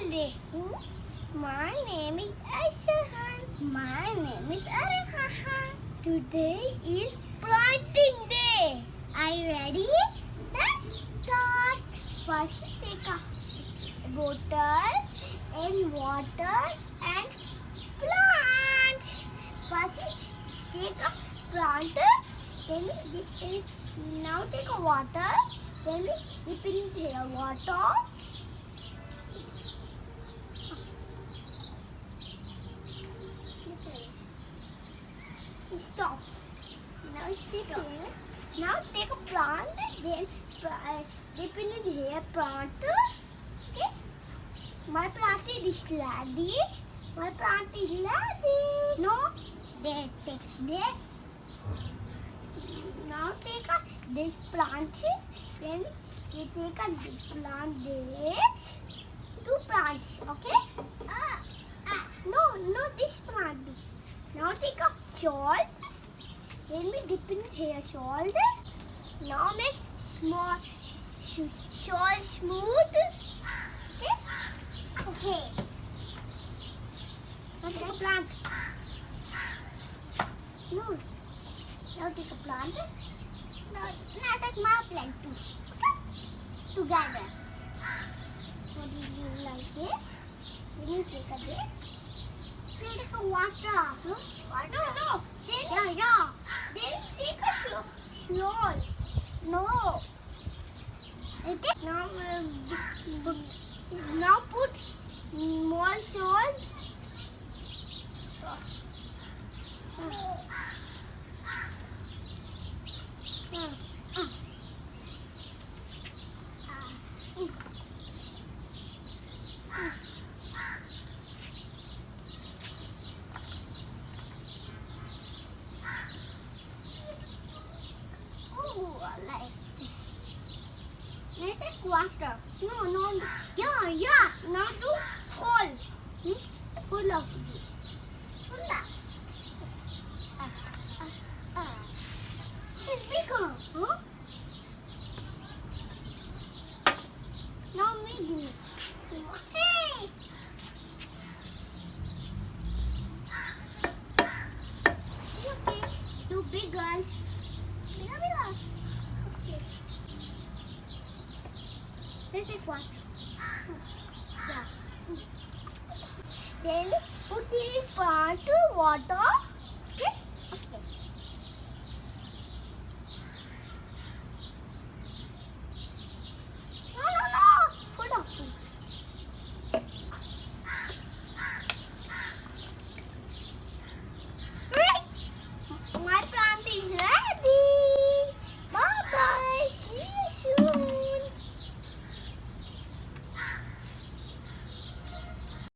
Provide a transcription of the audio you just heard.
day. My name is Asjal. My name is Aroha. Today is planting day. Are you ready? Let's start. First, take a bottle and water and plant. First, take a planter. Then we dip in. Now take a water. Then we dip in here water. Stop. Now take a plant. Then dip in here plant. Okay. My plant is ready. My plant is ready. No. Then take this. Now take this plant. Then we take a plant this. Two plants. Okay. No, this plant. Now take a shawl. Then we dip in here salt. Now make small shawl smooth. Okay. Okay. Now take a plant. No. Now take a plant. Now take my plant too. Okay. Together. What do you do like this? Then you take a this. Then take a water. No. Then yeah. Then take a shawl. No. Now put more shawl. Like this. Now take water. No. Yeah. Now do full. Full of it. Full of. It's bigger. Huh? Now maybe. Hey. Okay. Do big guys. Bigger. Okay. Then take one. Yeah. Then put in plant water.